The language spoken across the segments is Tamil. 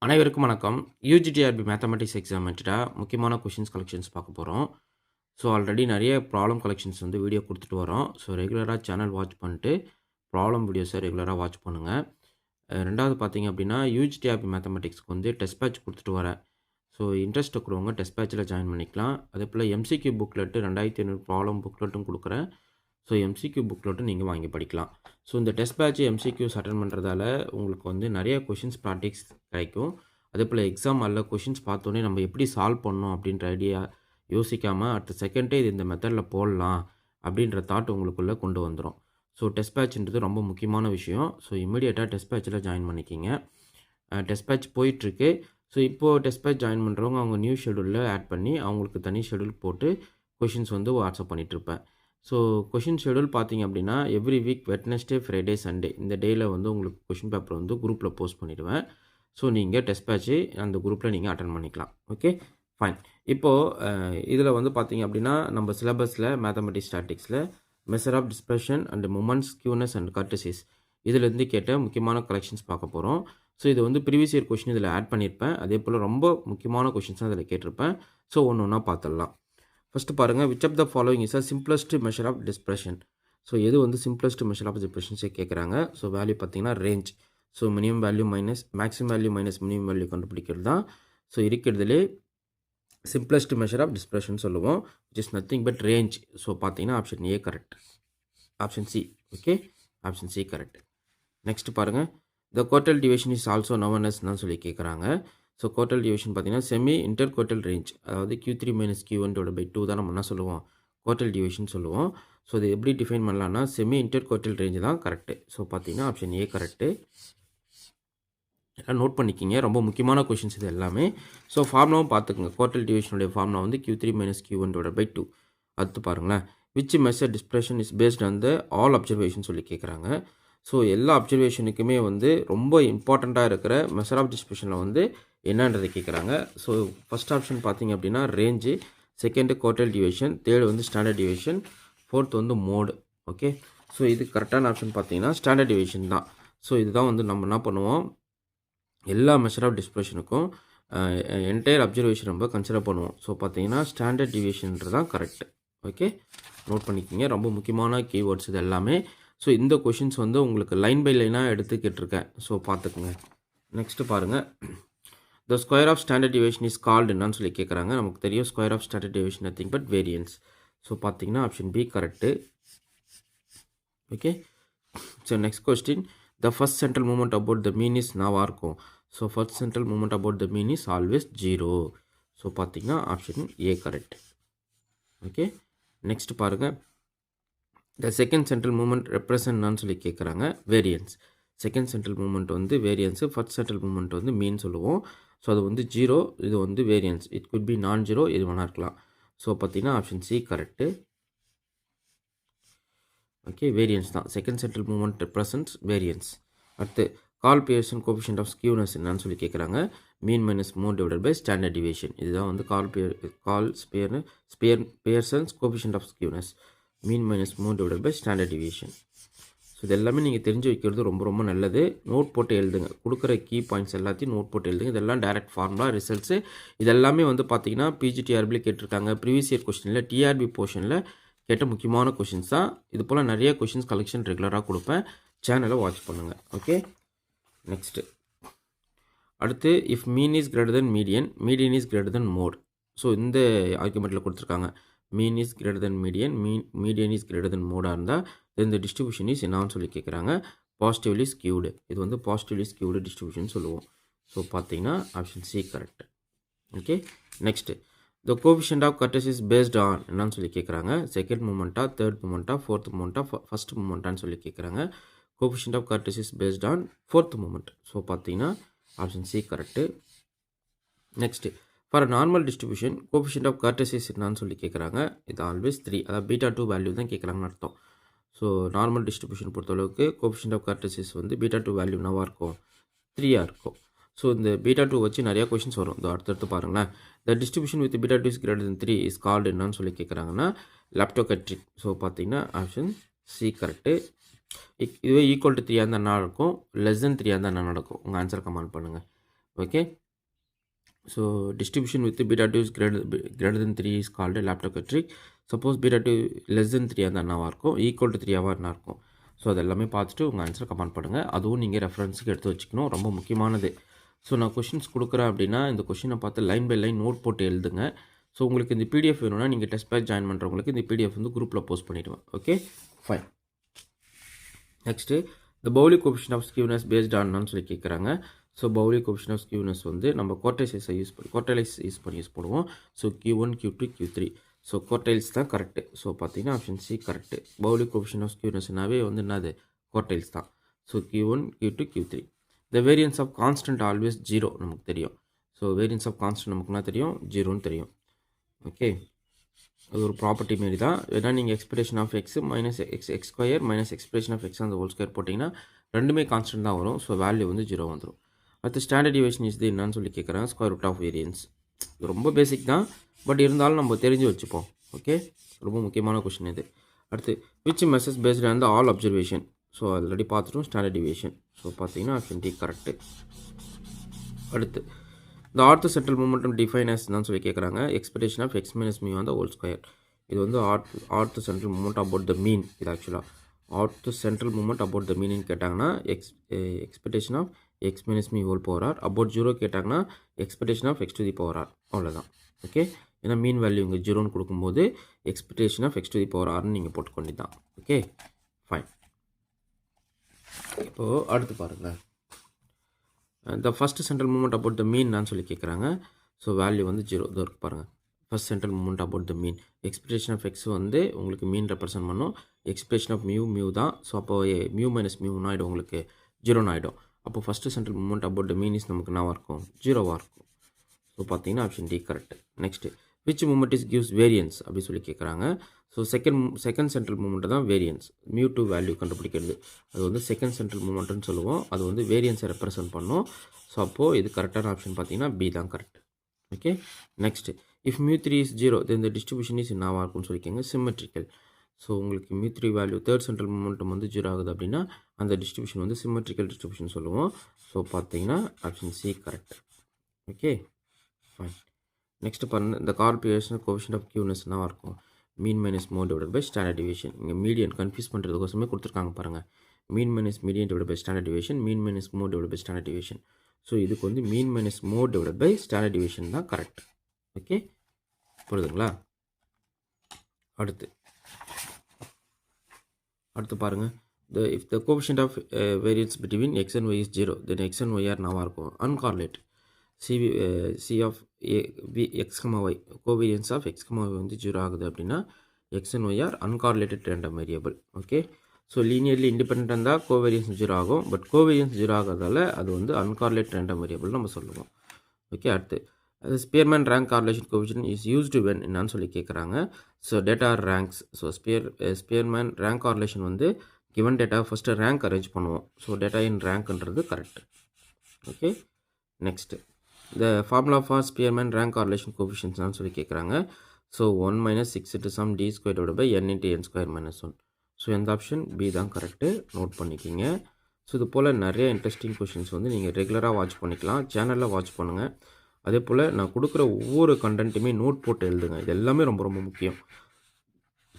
அனைவருக்கும் வணக்கம். யூஜிடிஆர்பி மேத்தமேட்டிக்ஸ் எக்ஸாம் முக்கியமான கொஷின்ஸ் கலெக்ஷன்ஸ் பார்க்க போகிறோம். ஸோ ஆல்ரெடி நிறைய ப்ராப்ளம் கலெக்ஷன்ஸ் வந்து வீடியோ கொடுத்துட்டு வரோம். ஸோ ரெகுலராக சேனல் வாட்ச் பண்ணிட்டு ப்ராப்ளம் வீடியோஸை ரெகுலராக வாட்ச் பண்ணுங்கள். ரெண்டாவது பார்த்தீங்க அப்படின்னா யூஜிடிஆர்பி மேத்தமேட்டிக்ஸ்க்கு வந்து டெஸ்ட் பேட்ச் கொடுத்துட்டு வரேன். ஸோ இன்ட்ரெஸ்ட் இருக்கிறவங்க டெஸ்ட் பேட்சில் ஜாயின் பண்ணிக்கலாம். அதே போல் எம்சிக்யூ புக்லெட்டு 2500 ப்ராப்ளம் புக்லெட்டும் கொடுக்குறேன். ஸோ எம்சிக்யூ புக்லெட்டும் நீங்கள் வாங்கி படிக்கலாம். ஸோ இந்த டெஸ்ட் பேட்ச் எம்சிக்யூஸ் அட்டன் பண்ணுறதால உங்களுக்கு வந்து நிறைய கொஷின்ஸ் ப்ராக்டிக்ஸ் கிடைக்கும். அதே போல் எக்ஸாம் அல்ல கொஷின்ஸ் பார்த்தோன்னே நம்ம எப்படி சால்வ் பண்ணணும் அப்படின்ற ஐடியா யோசிக்காமல் அடுத்த செகண்டே இது இந்த மெத்தடில் போடலாம் அப்படின்ற தாட் உங்களுக்குள்ளே கொண்டு வந்துடும். ஸோ டெஸ்ட் பேட்ச்ன்றது ரொம்ப முக்கியமான விஷயம். ஸோ இமீடியட்டாக டெஸ்ட் பேட்சில் ஜாயின் பண்ணிக்கிங்க. டெஸ்ட் பேட்ச் போயிட்டுருக்கு. ஸோ இப்போது டெஸ்ட் பேட்ச் ஜாயின் பண்ணுறவங்க அவங்க நியூ ஷெடியூலில் ஆட் பண்ணி அவங்களுக்கு தனி ஷெடியூல் போட்டு கொஷின்ஸ் வந்து வாட்ஸ்அப் பண்ணிகிட்ருப்பேன். ஸோ கொஷின் ஷெடியூல் பார்த்தீங்க அப்படின்னா every week Wednesday, Friday, Sunday இந்த டேயில் வந்து உங்களுக்கு கொஷின் பேப்பர் வந்து குரூப்பில் போஸ்ட் பண்ணிவிடுவேன். ஸோ நீங்கள் டெஸ்ட் பேட்ச்சு அந்த குரூப்பில் நீங்கள் அட்டன் பண்ணிக்கலாம். Okay, fine. இப்போது இதில் வந்து பார்த்தீங்க அப்படின்னா நம்ம சிலபஸில் மேத்தமெட்டிக்ஸ் ஸ்டாட்டிக்ஸில் measure of dispersion and moments, skewness and kurtosis இதிலேருந்து கேட்ட முக்கியமான கலெக்ஷன்ஸ் பார்க்க போகிறோம். ஸோ இது வந்து ப்ரீவியஸ் இயர் கொஷின் இதில் ஆட் பண்ணியிருப்பேன். அதே போல் ரொம்ப முக்கியமான கொஷின்ஸ் தான் இதில் கேட்டிருப்பேன். ஸோ ஒன்று ஒன்றா பார்த்துடலாம். ஃபஸ்ட்டு பாருங்கள், which of the following is a simplest measure of dispersion. So எது வந்து சிம்பிளஸ்ட் மெஷர் ஆஃப் டிஸ்பர்ஷன்ஸே கேட்குறாங்க. ஸோ வேல்யூ பார்த்தீங்கன்னா range. So minimum value minus maximum value minus minimum value கண்டுபிடிக்கிறது தான் ஸோ இருக்கிறதுலே சிம்பிளஸ்ட் மெஷர் ஆஃப் டிஸ்பர்ஷன் சொல்லுவோம். Which is nothing but range. So பார்த்தீங்கன்னா option A correct. Option C. Okay, option C correct. Next பாருங்கள், the quartile deviation is also known as தான் சொல்லி கேட்குறாங்க. ஸோ குவார்ட்டல் டிவிஷன் பார்த்தீங்கன்னா செமி இன்டர் குவார்ட்டல் ரேஞ்ச், அதாவது Q3 மைனஸ் Q1/2 தான் நம்ம என்ன சொல்லுவோம், குவார்ட்டல் டிவிஷன் சொல்லுவோம். ஸோ இது எப்படி டிஃபைன் பண்ணலாம்னா செமி இன்டர் குவார்ட்டல் ரேஞ்ச் தான் கரெக்டு. ஸோ பார்த்தீங்கன்னா ஆப்ஷன் ஏ கரெக்டு. எல்லாம் நோட் பண்ணிக்கிங்க, ரொம்ப முக்கியமான கொஷின்ஸ் இது எல்லாமே. ஸோ ஃபார்முலாவும் பார்த்துக்குங்க. குவார்ட்டல் டிவிஷனுடைய ஃபார்முலா வந்து Q3 மைனஸ் Q1/2. அடுத்து பாருங்களேன், which measure dispersion is based on the all observation சொல்லி கேட்குறாங்க. ஸோ எல்லா அப்சர்வேஷனுக்குமே வந்து ரொம்ப இம்பார்ட்டண்ட்டாக இருக்கிற மெஷர் ஆஃப் டிஸ்பர்ஷனில் வந்து என்னன்றதை கேட்குறாங்க. ஸோ ஃபஸ்ட் ஆப்ஷன் பார்த்தீங்க அப்படின்னா ரேஞ்சு, செகண்டு குவார்ட்டல் டிவிஷன், தேர்டு வந்து ஸ்டாண்டர்ட் டிவிஷன், ஃபோர்த் வந்து மோடு. ஓகே, ஸோ இது கரெக்டான ஆப்ஷன் பார்த்தீங்கன்னா ஸ்டாண்டர்ட் டிவிஷன் தான். ஸோ இதுதான் வந்து நம்ம என்ன பண்ணுவோம், எல்லா மெஷர் ஆஃப் டிஸ்பர்ஷனுக்கும் என்டையர் அப்சர்வேஷன் நம்ம கன்சிடர் பண்ணுவோம். ஸோ பார்த்தீங்கன்னா ஸ்டாண்டர்ட் டிவிஷன்றது தான் கரெக்ட். ஓகே, நோட் பண்ணிக்கிங்க, ரொம்ப முக்கியமான கீவேர்ட்ஸ் இது எல்லாமே. ஸோ இந்த கொஷின்ஸ் வந்து உங்களுக்கு லைன் பை லைனாக எடுத்து கேட்டிருக்கேன். ஸோ பார்த்துக்குங்க. நெக்ஸ்ட்டு பாருங்கள், the square of standard deviation is called என்னன்னு சொல்லி கேட்குறாங்க. நமக்கு தெரியும் square of standard deviation nothing but variance. So பார்த்தீங்கன்னா option B correct. Okay, so next question, the first central moment about the mean is நாவாக இருக்கும். So first central moment about the mean is always 0. So பார்த்தீங்கன்னா option A correct. Okay, next பாருங்கள், த செகண்ட் சென்ட்ரல் மூமெண்ட் ரெப்ரசன்ட்னு சொல்லி கேட்குறாங்க. வேரியன்ஸ். செகண்ட் சென்ட்ரல் மூமெண்ட் வந்து வேரியன்ஸு, ஃபர்ஸ்ட் சென்ட்ரல் மூமெண்ட் வந்து மீன் சொல்லுவோம். ஸோ அது வந்து 0, இது வந்து வேரியன்ஸ். இட் குட் பி நான் 0, இது வேணா இருக்கலாம். ஸோ பார்த்தீங்கன்னா option C correct. Okay, variance தான். Second central moment represents variance. அடுத்து Karl Pearson coefficient of skewness என்னன்னு சொல்லி கேட்குறாங்க. Mean minus mode divided by standard deviation. இதுதான் வந்து Pearson's coefficient of skewness. Mean minus mode divided by standard deviation. So இது எல்லாமே நீங்கள் தெரிஞ்சு வைக்கிறது ரொம்ப ரொம்ப நல்லது. நோட் போட்டு எழுதுங்க, கொடுக்குற கீ பாயிண்ட்ஸ் எல்லாத்தையும் நோட் போட்டு எழுதுங்க. இதெல்லாம் டைரக்ட் ஃபார்முலா ரிசல்ட்ஸு. இதெல்லாமே வந்து பார்த்தீங்கன்னா பிஜிடிஆர்பியில் கேட்டிருக்காங்க. ப்ரீவியஸ் இயர் கொஸ்டினில் டிஆர்பி போர்ஷனில் கேட்ட முக்கியமான கொஷின்ஸ் தான். இது போல் நிறைய கொஷின்ஸ் கலெக்ஷன் ரெகுலராக கொடுப்பேன். சேனலை வாட்ச் பண்ணுங்கள். ஓகே, நெக்ஸ்ட்டு அடுத்து, if mean is greater than median, median is greater than mode. So இந்த ஆர்குமெண்ட்டில் கொடுத்துருக்காங்க. Mean is greater than median, median is greater than மோடாக இருந்தால் இந்த டிஸ்ட்ரிபியூஷன் இஸ் என்னன்னு சொல்லி கேட்குறாங்க. Positively skewed. இது வந்து பாசிட்டிவ்லி ஸ்கியூடு டிஸ்ட்ரிபியூஷன் சொல்லுவோம். ஸோ பார்த்தீங்கன்னா option C correct. Okay, next, the coefficient of kurtosis is based on என்னன்னு சொல்லி கேட்குறாங்க. செகண்ட் மூமெண்ட்டா, தேர்ட் மூமெண்ட்டா, ஃபோர்த் மூமெண்ட்டா, ஃபஸ்ட் மூமெண்ட்டான்னு சொல்லி கேட்குறாங்க. Coefficient of kurtosis is based on fourth moment. So பார்த்தீங்கன்னா option C correct. Next, for normal distribution coefficient of kurtosis என்னன்னு சொல்லி கேட்குறாங்க. இது ஆல்வேஸ் 3, அதாவது β2 வேல்யூ தான் கேட்குறாங்கன்னு அர்த்தம். ஸோ நார்மல் டிஸ்ட்ரிபியூஷன் பொறுத்தளவுக்கு கோஎஃபிஷியன்ட் ஆஃப் கர்டசிஸ் வந்து β2 வேல்யூ என்னவாக இருக்கும், 3ஆக இருக்கும். ஸோ இந்த β2 வச்சு நிறையா கொஷின்ஸ் வரும். இந்த அடுத்தடுத்து பாருங்களேன். The distribution with β2 is greater than 3 is called என்னன்னு சொல்லி கேட்குறாங்கன்னா லாப்டோகட்ரிக். ஸோ பார்த்தீங்கன்னா ஆப்ஷன் சி கரெக்டு. இதுவே ஈக்குவல் டு 3 இருந்தால் என்ன இருக்கும், லெஸ் தென் 3 இருந்தால் என்ன நடக்கும், உங்கள் ஆன்சர் கமெண்ட் பண்ணுங்கள். Okay. So distribution with beta 2 is greater than 3 is called leptokurtic. Suppose beta 2 less than 3 அந்த என்னவாக இருக்கும், ஈக்குவல் டு 3 என்ன இருக்கும். ஸோ அது எல்லாமே பார்த்துட்டு உங்கள் ஆன்சரை கமெண்ட் பண்ணுங்கள். அதுவும் நீங்கள் ரெஃபரன்ஸுக்கு எடுத்து வச்சுக்கணும், ரொம்ப முக்கியமானது. ஸோ நான் கொஷின்ஸ் கொடுக்குறேன் அப்படின்னா இந்த கொஷினை பார்த்து லைன் பை லைன் நோட் போட்டு எழுதுங்க. ஸோ உங்களுக்கு இந்த பிடிஎஃப் வேணும்னா நீங்கள் டெஸ்ட் பேட்ச் ஜாயின் பண்ணுறவங்களுக்கு இந்த பிடிஎஃப் வந்து குரூப்பில் போஸ்ட் பண்ணிவிடுவேன். Okay fine. நெக்ஸ்ட்டு இந்த Bowley coefficient of skewness based ஆன்னு சொல்லி கேட்குறாங்க. So Bowley coefficient of skewness வந்து நம்ம குவார்டைல்ஸை குவார்டைல்ஸ் யூஸ் பண்ணி so Q1 Q2 Q3. So quartiles தான் கரெக்டு. ஸோ பார்த்தீங்கன்னா option C correct. Bowley coefficient of ஸ்கியூனஸ்னாவே வந்து என்னது, குவார்டைல்ஸ் தான். So Q1 Q2 Q3. The variance of constant always 0 நமக்கு தெரியும். ஸோ வேரியன்ஸ் ஆஃப் கான்ஸ்டன்ட் நமக்கு என்ன தெரியும், 0ன்னு தெரியும். ஓகே, அது ஒரு ப்ராப்பர்ட்டி மாரி தான். ஏன்னா நீங்கள் expression of x minus x square minus expression of x அந்த ஹோல் ஸ்கொயர் போட்டிங்கன்னா ரெண்டுமே கான்ஸ்டன்ட் தான் வரும். ஸோ வேல்யூ வந்து 0 வந்துடும். அடுத்து ஸ்டாண்டர்ட் டிவியேஷன் இஸ் இது என்னன்னு சொல்லி கேட்குறாங்க. Square root of variance. ரொம்ப பேசிக் தான், பட் இருந்தாலும் நம்ம தெரிஞ்சு வச்சுப்போம். ஓகே, ரொம்ப முக்கியமான கொஷின் இது. அடுத்து which measure based on the all observation. So already பார்த்துட்டோம் ஸ்டாண்டர்ட் டிவியேஷன். ஸோ பார்த்தீங்கன்னா ஆப்ஷன் டி கரெக்டு. அடுத்து இந்த rth central momentum define as தான் சொல்லி கேட்குறாங்க. Expectation of x minus mu on the whole square. இது வந்து rth central moment about the mean. இது ஆக்சுவலாக rth central moment about the mean கேட்டாங்கன்னா expectation of x minus mu whole power r. About 0 கேட்டாங்கன்னா expectation of x to the power r. அவ்வளோதான். ஓகே, ஏன்னா மீன் வேல்யூ இங்கே 0ன்னு கொடுக்கும்போது expectation of x to the power ஆர்னு நீங்கள் போட்டுக்கொண்டு தான். Okay fine. இப்போது அடுத்து பாருங்கள், the first central moment about the mean நான் சொல்லி கேட்குறாங்க. ஸோ வேல்யூ வந்து 0 தான் இருக்கு பாருங்கள். First central moment about the mean. Expectation of x வந்து உங்களுக்கு மீன் ரெப்ரசென்ட் பண்ணும். எக்ஸ்பெக்டேஷன் ஆஃப் மியூ தான். ஸோ அப்போ மியூ மைனஸ் மியூன்னு ஆகிடும், உங்களுக்கு 0ன்னு ஆகிடும். அப்போ first central moment about the mean is நமக்கு என்னவாக இருக்கும், 0வாக இருக்கும். ஸோ பார்த்தீங்கன்னா option D correct. Next which moment is gives variance அப்படி சொல்லி கேட்குறாங்க. ஸோ செகண்ட் சென்ட்ரல் மூமெண்ட்டு தான் வேரியன்ஸ். மியூ டூ வேல்யூ கண்டுபிடிக்கிறது அது வந்து செகண்ட் சென்ட்ரல் மூமெண்ட்டுன்னு சொல்லுவோம். அது வந்து வேரியன்ஸை ரெப்ரசென்ட் பண்ணும். ஸோ அப்போது இது கரெக்டான ஆப்ஷன் பார்த்தீங்கன்னா பி தான் correct. Okay, next if μ3 is 0 then the distribution is என்னவாக இருக்கும்னு சொல்லிக்கோங்க, சிமெட்ரிக்கல். ஸோ உங்களுக்கு μ3 வேல்யூ தேர்ட் சென்ட்ரல் மூமெண்டம் வந்து 0 ஆகுது அப்படின்னா அந்த டிஸ்ட்ரிபியூஷன் வந்து சிமெட்ரிக்கல் டிஸ்ட்ரிபியூஷன் சொல்லுவோம். ஸோ பார்த்தீங்கன்னா option C correct. Okay fine. Next பாருங்கள், இந்த கார்பரேஷன் கோஎஃபிஷியன்ட் ஆஃப் கியூனஸ் என்னவாக இருக்கும், mean minus mode divide by standard deviation. இங்கே மீடியன் கன்ஃபியூஸ் பண்ணுறதுக்கோசமே கொடுத்துருக்காங்க பாருங்கள். Mean minus median divide by standard deviation, mean minus mode divide by standard deviation. So இதுக்கு வந்து mean minus mode divide by standard deviation தான் கரெக்ட். ஓகே புரியுதுங்களா? அடுத்து பாருங்கள், if the coefficient of variance between x and y is 0 then x and y are என்னவாக இருக்கும், uncorrelated. C of x, y covariance of x, y வந்து 0 ஆகுது அப்படின்னா x and y are uncorrelated random variable. Okay, so linearly independent இருந்தால் கோவேரியன்ஸ் 0 ஆகும். பட் கோவேரியன்ஸ் 0 ஆகிறதால அது வந்து அன்கார்லேட் ரேண்டம் வேரியபிள் நம்ம சொல்லுவோம். ஓகே, அடுத்து Spearman rank correlation coefficient is used when என்னன்னு சொல்லி கேட்குறாங்க. So data ranks. So Spearman rank correlation வந்து given data first rank arrange பண்ணுவோம். ஸோ டேட்டா இன் ரேங்க்ன்றது correct. Okay, next the formula for Spearman rank correlation கோஎஃபிஷியன்ட்ஸ்னு சொல்லி கேட்குறாங்க. So 1 - 6 into sum d squared divided by n into n square minus 1. So எந்த ஆப்ஷன் பி தான் கரெக்டு, நோட் பண்ணிக்கிங்க. ஸோ இது போல் நிறைய இன்ட்ரெஸ்டிங் கொஷின்ஸ் வந்து நீங்கள் ரெகுலராக வாட்ச் பண்ணிக்கலாம், சேனலில் வாட்ச் பண்ணுங்கள். அதே போல் நான் கொடுக்குற ஒவ்வொரு கண்டென்ட்டுமே நோட் போட்டு எழுதுங்க, இது எல்லாமே ரொம்ப ரொம்ப முக்கியம்.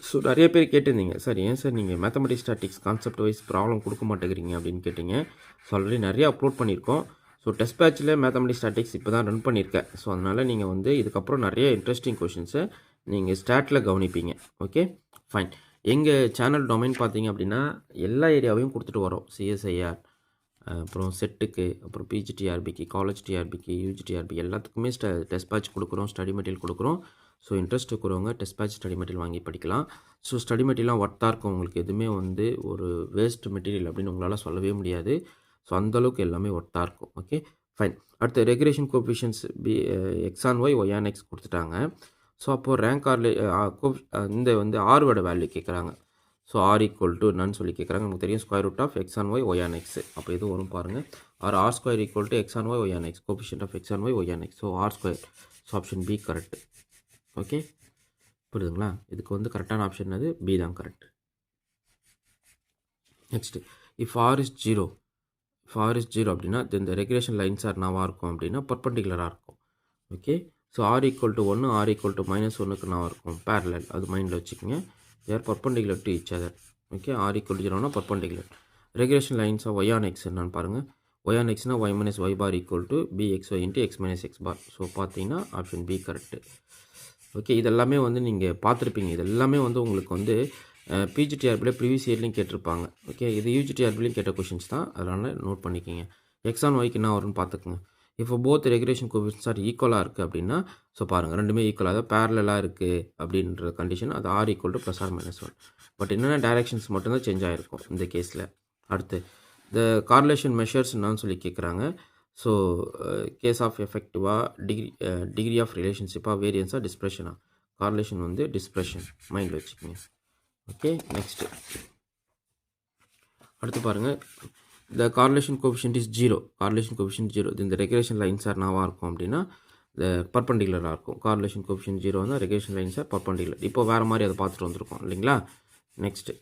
ஸோ நிறைய பேர் கேட்டிருந்தீங்க, சார் ஏன் சார் நீங்கள் mathematics statistics concept wise problem கொடுக்க மாட்டேங்கிறீங்க அப்படின்னு கேட்டிங்க. ஸோ ஆல்ரெடி நிறைய அப்லோட் பண்ணியிருக்கோம். ஸோ டெஸ்ட் பேட்சில் மேத்தமெட்டிக்ஸ் ஸ்டாட்டிக்ஸ் இப்போ தான் ரன் பண்ணியிருக்கேன். ஸோ அதனால் நீங்கள் வந்து இதுக்கப்புறம் நிறைய இன்ட்ரெஸ்டிங் கொஷின்ஸை நீங்கள் ஸ்டாட்டில் கவனிப்பீங்க. Okay fine. எங்கள் சேனல் டொமைன் பார்த்தீங்க அப்படின்னா எல்லா ஏரியாவையும் கொடுத்துட்டு வரோம். சிஎஸ்ஐஆர், அப்புறம் செட்டுக்கு, அப்புறம் பிஜிடிஆர்பிக்கு, காலேஜ் டிஆர்பிக்கு, யூஜிடிஆர்பி எல்லாத்துக்குமே டெஸ்ட் பேட்ச் கொடுக்குறோம், ஸ்டடி மெட்டீரியல் கொடுக்குறோம். ஸோ இன்ட்ரெஸ்ட் இருக்கிறவங்க டெஸ்ட் பேட்ச் ஸ்டடி மெட்டீரியல் வாங்கி படிக்கலாம். ஸோ ஸ்டடி மெட்டீரியல்லாம் ஒர்த்தாக இருக்கும், உங்களுக்கு எதுவுமே வந்து ஒரு வேஸ்ட் மெட்டீரியல் அப்படின்னு உங்களால் சொல்லவே முடியாது. ஸோ அந்தளவுக்கு எல்லாமே ஒர்த்தாக இருக்கும். Okay fine. அடுத்து regression coefficients x on y, y on x கொடுத்துட்டாங்க. ஸோ அப்போது ரேங்க் ஆர்ல இந்த வந்து ஆரோட வேல்யூ கேட்குறாங்க. ஸோ ஆர் ஈக்குவல் டு என்னன்னு சொல்லி கேட்குறாங்க. நமக்கு தெரியும் square root of x on y, y on x. அப்போ எதுவும் வரும் பாருங்கள், r square equal to x on y, y on x. Coefficient of x on y, y on x. So r square. So option B correct. Okay புரியுதுங்களா? இதுக்கு வந்து கரெக்டான ஆப்ஷன் அது பி தான் correct. Next if r is 0 for is 0 அப்படின்னா இந்த ரெகுலேஷன் லைன்ஸ் ஆர் நாவாக இருக்கும் அப்படின்னா பர்பண்டிகுலராக இருக்கும். Okay, so r equal to 1 r equal to -1க்கு நாவாக இருக்கும் பேரலல். அது மைண்டில் வச்சுக்கோங்க. They're perpendicular to each other. Okay, r equal to 0னா perpendicular. Regression lines of y on x என்னன்னு பாருங்கள். ஒய் ஆன் எக்ஸ்னா y minus y bar equal to bxy into x minus x bar. So பார்த்தீங்கன்னா ஆப்ஷன் பி கரெக்டு. ஓகே, இதெல்லாமே வந்து நீங்கள் பார்த்துருப்பீங்க. இதெல்லாமே வந்து உங்களுக்கு வந்து பிஜிடிஆர்பியில் ப்ரீவியஸ் இயர்லையும் கேட்டிருப்பாங்க. ஓகே, இது யூஜிடிஆர்பிலையும் கேட்ட கொஷின்ஸ் தான், அதனால் நோட் பண்ணிக்கிங்க. எக்ஸ் ஆன் ஒய்க்கு என்ன வரும்னு பார்த்துக்குங்க. இப்போ போத் ரெகுலேஷன் கோஎஃபிஷியன்ட்ஸ் ஆர் ஈக்குவலாக இருக்குது அப்படின்னா, ஸோ பாருங்கள் ரெண்டுமே ஈக்குவலாக அதாவது பேரலாக இருக்குது அப்படின்ற கண்டிஷன். அது r equal to plus r minus 1. But என்னென்ன டைரக்ஷன்ஸ் மட்டும்தான் சேஞ்ச் ஆகிருக்கும் இந்த கேஸில். அடுத்து இந்த கார்லேஷன் மெஷர்ஸ் என்னன்னு சொல்லி கேட்குறாங்க. ஸோ கேஸ் ஆஃப் எஃபெக்டிவாக டிகிரி ஆஃப் ரிலேஷன்ஷிப்பாக வேரியன்ஸாக டிஸ்ப்ரெஷனாக. கார்லேஷன் வந்து டிஸ்ப்ரெஷன் மைண்டில் வச்சுக்கோங்க. ஓகே, நெக்ஸ்ட்டு அடுத்து பாருங்கள். இந்த correlation coefficient is 0. Correlation coefficient 0. இந்த ரெகுலேஷன் லைன்ஸ் ஆர் நாவாக இருக்கும் அப்படின்னா இந்த பர்பண்டிகுலராக இருக்கும். கார்லேஷன் கோஎஃபிஷியன்ட் 0 வந்து ரெகுலேஷன் லைன்ஸ் ஆர் பர்பண்டிகுலர். இப்போ வேறு மாதிரி அதை பார்த்துட்டு வந்திருக்கோம் இல்லைங்களா. நெக்ஸ்ட்டு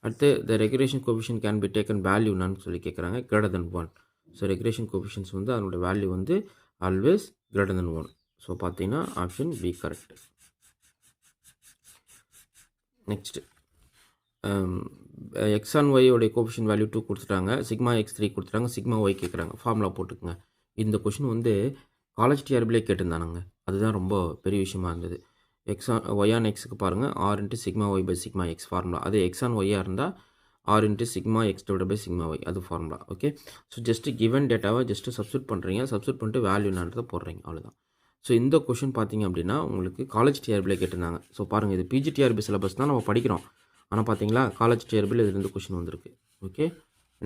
அடுத்து the regulation coefficient can be taken value என்னன்னு சொல்லி கேட்குறாங்க. Greater than 1. So regression coefficients வந்து அதனோட வேல்யூ வந்து ஆல்வேஸ் கிரேட்டர் தென் 1. ஸோ பார்த்தீங்கன்னா option B correct. Next x on ஒய்யோடைய கோஎஃபிஷியன்ட் வேல்யூ 2 கொடுத்துட்டாங்க. சிக்மா எக்ஸ் 3 கொடுத்துட்டாங்க. சிக்மா ஒய் கேட்குறாங்க. ஃபார்முலா போட்டுக்குங்க. இந்த கொஷின் வந்து காலேஜ் டிஆர்பிலே கேட்டிருந்தானுங்க. அதுதான் ரொம்ப பெரிய விஷயமா இருந்தது. எக்ஸ் ஆன் ஒய் ஆன் எக்ஸுக்கு பாருங்கள் r into sigma y by sigma x formula. அதே எக்ஸ் ஆன் ஒய்யாக இருந்தால் r into sigma x divide by sigma y அது formula. Okay, so just given டேட்டாவை ஜஸ்ட்டு சப்ஸ்டியூட் பண்ணுறீங்க. சப்ஸ்டியூட் பண்ணிட்டு வேல்யூ என்னன்றதை போடுறீங்க, அவ்வளோதான். ஸோ இந்த கொஷின் பார்த்தீங்க அப்படின்னா உங்களுக்கு காலேஜ் டிஆர்பிலே கேட்டிருந்தாங்க. ஸோ பாருங்கள், இது பிஜிடிஆர்பி சிலபஸ் தான் நம்ம படிக்கிறோம். ஆனால் பார்த்தீங்களா காலேஜ் டிஆர்பியில் இதுலேருந்து கொஷின் வந்திருக்கு. Okay,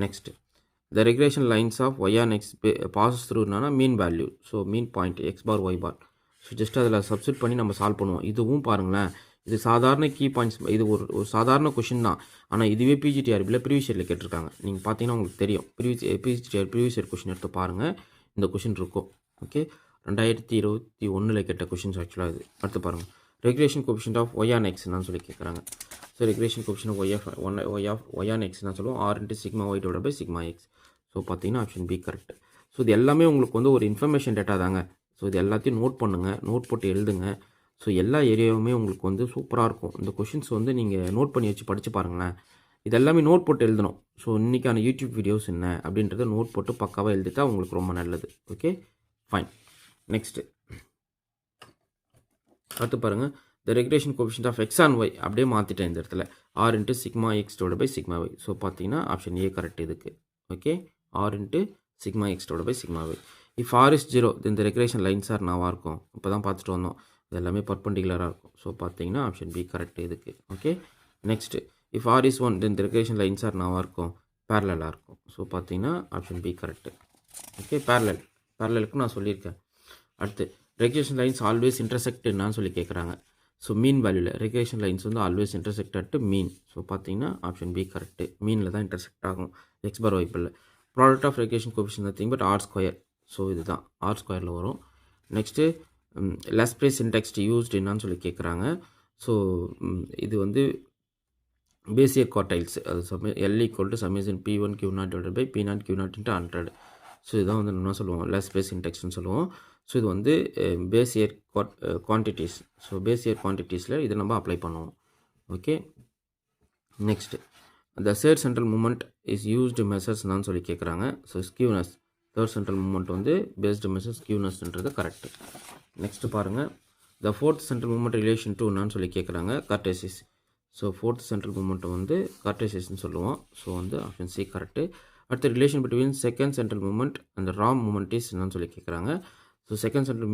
next the regulation lines of y on x passes த்ரூனா mean value. So mean point x bar y bar. So just அதில் சப்ஸ்டியூட் பண்ணி நம்ம சால்வ் பண்ணுவோம். இதுவும் பாருங்களேன், இது சாதாரண கீ பாயிண்ட்ஸ். இது ஒரு சாதாரண கொஷின் தான். ஆனால் இதுவே பிஜிடிஆர்பியில் ப்ரீவியஸ் இயரில் கேட்டிருக்காங்க. நீங்கள் பார்த்தீங்கன்னா உங்களுக்கு தெரியும். ப்ரீவியஸ் இயர் கொஷின் எடுத்து பாருங்கள், இந்த கொஷின் இருக்கும். ஓகே, 2021 கேட்ட கொஷின்ஸ் ஆக்சுவலாக இது. அடுத்து பாருங்கள், regulation coefficient of y on x என்னன்னு சொல்லி கேட்குறாங்க. So regulation coefficient y on x என்ன சொல்லுவோம், r into sigma y divide by sigma x. So பார்த்தீங்கன்னா ஆப்ஷன் பி கரெக்ட். ஸோ இது எல்லாமே உங்களுக்கு வந்து ஒரு இன்ஃபர்மேஷன் டேட்டா தாங்க. ஸோ இது எல்லாத்தையும் நோட் பண்ணுங்கள், நோட் போட்டு எழுதுங்க. ஸோ எல்லா ஏரியாவுமே உங்களுக்கு வந்து சூப்பராக இருக்கும். இந்த கொஷின்ஸ் வந்து நீங்கள் நோட் பண்ணி வச்சு படித்து பாருங்களேன். இது எல்லாமே நோட் போட்டு எழுதணும். ஸோ இன்றைக்கான யூடியூப் வீடியோஸ் என்ன அப்படின்றத நோட் போட்டு பக்காவாக எழுதிட்டா உங்களுக்கு ரொம்ப நல்லது. Okay, fine. நெக்ஸ்ட்டு அடுத்து பாருங்கள், the regulation coefficient of x on y அப்படியே மாற்றிட்டேன் இந்த இடத்துல. R into sigma x divide by sigma y. So பார்த்தீங்கன்னா ஆப்ஷன் ஏ கரெக்ட் இதுக்கு. Okay, r into sigma x divide by sigma y. If r is 0 இந்த ரெகுலேஷன் லைன்ஸ் ஆர் நாவாக இருக்கும். இப்போ தான் பார்த்துட்டு வந்தோம். இது எல்லாமே பர்பண்டிகுலராக இருக்கும். ஸோ பார்த்தீங்கன்னா ஆப்ஷன் பி கரெக்ட் இதுக்கு. Okay, next if r is 1 இந்த ரெகுலேஷன் லைன்ஸ் ஆர் நாவாக இருக்கும், பேரலாக இருக்கும். ஸோ பார்த்தீங்கன்னா ஆப்ஷன் பி கரெக்டு. ஓகே, பேரலுக்கு நான் சொல்லியிருக்கேன். அடுத்து ரெகுலேஷன் லைன்ஸ் ஆல்வேஸ் இன்டர்செக்ட் என்னான்னு சொல்லி கேட்குறாங்க. ஸோ மீன் வேல்யூவில் ரெகுலேஷன் லைன்ஸ் வந்து always intersect at mean. So பார்த்தீங்கன்னா ஆப்ஷன் பி கரெக்டு. மீனில் தான் இன்டர்செக்ட் ஆகும், எக்ஸ் பார் ஒய் இல்லை. Product of regulation coefficient nothing but r square. So இதுதான் ஆர் ஸ்கொயரில் வரும். நெக்ஸ்ட்டு லாஸ்ப்ரே சின்டெக்ஸ் யூஸ்ட் என்னான்னு சொல்லி கேட்குறாங்க. ஸோ இது வந்து பேசியர் குவார்டைல்ஸ். அது L equal to summation P1 Q0 divide by P0 Q0 into 100. ஸோ இதுதான் வந்து என்ன சொல்லுவோம், லாஸ்ப்ரே சின்டெக்ஸ்னு சொல்லுவோம். ஸோ இது வந்து பேசியர் குவான்டிட்டிஸ். ஸோ பேசியர் குவான்டிட்டிஸில் இதை நம்ம அப்ளை பண்ணுவோம். Okay, next the third central moment is used மெஷர்ஸ்னான்னு சொல்லி கேட்குறாங்க. So skewness third central moment வந்து பேஸ்டு மெஷர்ஸ் ஸ்கியூனஸ்ன்றது கரெக்டு. நெக்ஸ்ட்டு பாருங்கள், the fourth central moment relation to என்னான்னு சொல்லி கேட்குறாங்க, கார்டேசிஸ். ஸோ ஃபோர்த் சென்ட்ரல் மூமெண்ட்டை வந்து கார்டேசிஸ்ன்னு சொல்லுவோம். ஸோ வந்து ஆப்ஷன் சி கரெக்டு. அடுத்த relation between second central moment அந்த ராம் மூமெண்ட் இஸ் என்னன்னு சொல்லி கேட்குறாங்க. ஸோ செகண்ட் சென்ட்ரல்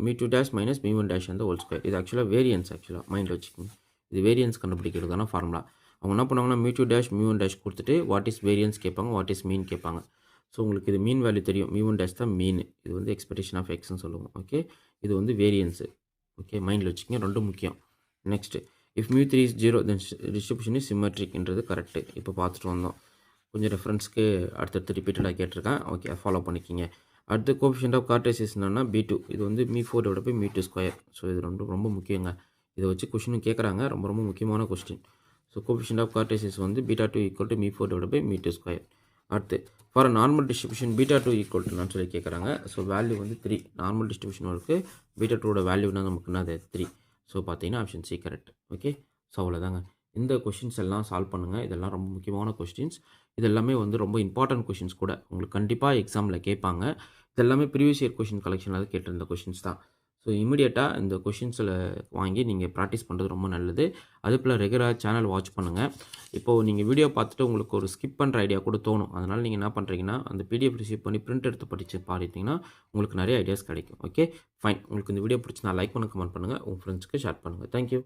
மீ2 டேஷ் மைனஸ் மீ1 டேஷ் அந்த ஹோல் ஸ்கொயர். இது ஆக்சுவலாக வேரியன்ஸ். ஆக்சுவலாக மைண்டில் வச்சுக்கோங்க, இது வேரியன்ஸ் கண்டுபிடிக்கிறதுக்கான ஃபார்முலா. அவங்க என்ன பண்ணுவாங்கன்னா மீ2 டேஷ் மீ1 டேஷ் கொடுத்துட்டு வாட் இஸ் வேரியன்ஸ் கேட்பாங்க, வாட் இஸ் மீன் கேட்பாங்க. ஸோ உங்களுக்கு இது மீன் வேல்யூ தெரியும், மீ1 டேஷ் தான் மீன். இது வந்து எக்ஸ்பெக்டேஷன் ஆஃப் எக்ஸ்ன்னு சொல்லுவோம். ஓகே, இது வந்து வேரியன்ஸு. ஓகே, மைண்டில் வச்சுக்கோங்க, ரெண்டும் முக்கியம். நெக்ஸ்ட்டு இஃப் மீ3 இஸ் 0 தென் டிஸ்ட்ரிபியூஷன் இஸ் சிமெட்ரிக்ன்றது கரெக்டு. இப்போ பார்த்துட்டு வந்தோம். கொஞ்சம் ரெஃபரன்ஸ்க்கு அடுத்தடுத்து ரிப்பீட்டடாக கேட்டிருக்கேன். ஓகே, ஃபாலோ பண்ணிக்கிங்க. அடுத்து கோஎஃபிஷியன்ட் ஆஃப் கார்டேசிஸ் என்னன்னா B2. இது வந்து மீ4 டிவைட் பை மீ2 ஸ்கொயர். ஸோ இது ரொம்ப முக்கியங்க. இதை வச்சு கொஷினும் கேட்குறாங்க, ரொம்ப முக்கியமான question. So coefficient of kurtosis வந்து β2 ஈக்குவல் டு மீ4 டிவைட் பை மீ2 ஸ்கொயர். அடுத்து for normal distribution beta 2 equal to சொல்லி கேட்குறாங்க. ஸோ வேல்யூ வந்து 3 நார்மல் டிஸ்ட்ரிபியூஷன் இருக்குது. பீட்டா 2ஓட வேல்யூனா நமக்கு என்னது 3. ஸோ பார்த்தீங்கன்னா option C correct. Okay, so அவ்வளோதாங்க. இந்த கொஷின்ஸ் எல்லாம் சால்வ் பண்ணுங்கள். இதெல்லாம் ரொம்ப முக்கியமான கொஸ்டின்ஸ். இது எல்லாமே வந்து ரொம்ப இம்பார்ட்டன்ட் கொஷின்ஸ் கூட. உங்களுக்கு கண்டிப்பாக எக்ஸாமில் கேட்பாங்க. இது எல்லாமே ப்ரீவியஸ் இயர் கொஷின் கலெக்ஷனில் கேட்டிருந்த கொஷின்ஸ் தான். ஸோ இமிடியேட்டாக இந்த கொஷின்ஸில் வாங்கி நீங்கள் ப்ராக்டிஸ் பண்ணுறது ரொம்ப நல்லது. அதுக்குள்ளே ரெகுலராக சேனல் வாட்ச் பண்ணுங்கள். இப்போது நீங்கள் வீடியோ பார்த்துட்டு உங்களுக்கு ஒரு ஸ்கிப் பண்ணுற ஐடியா கூட தோணும். அதனால் நீங்கள் என்ன பண்ணுறீங்கன்னா அந்த பிடிஎஃப் ரிசீவ் பண்ணி பிரிண்ட் எடுத்து படித்து பாடிட்டிங்கன்னா உங்களுக்கு நிறைய ஐடியாஸ் கிடைக்கும். Okay fine. உங்களுக்கு இந்த வீடியோ பிடிச்சி லைக் பண்ண கமெண்ட் பண்ணுங்கள். உங்கள் ஃப்ரெண்ட்ஸ்க்கு ஷேர் பண்ணுங்கள். தேங்க்யூ.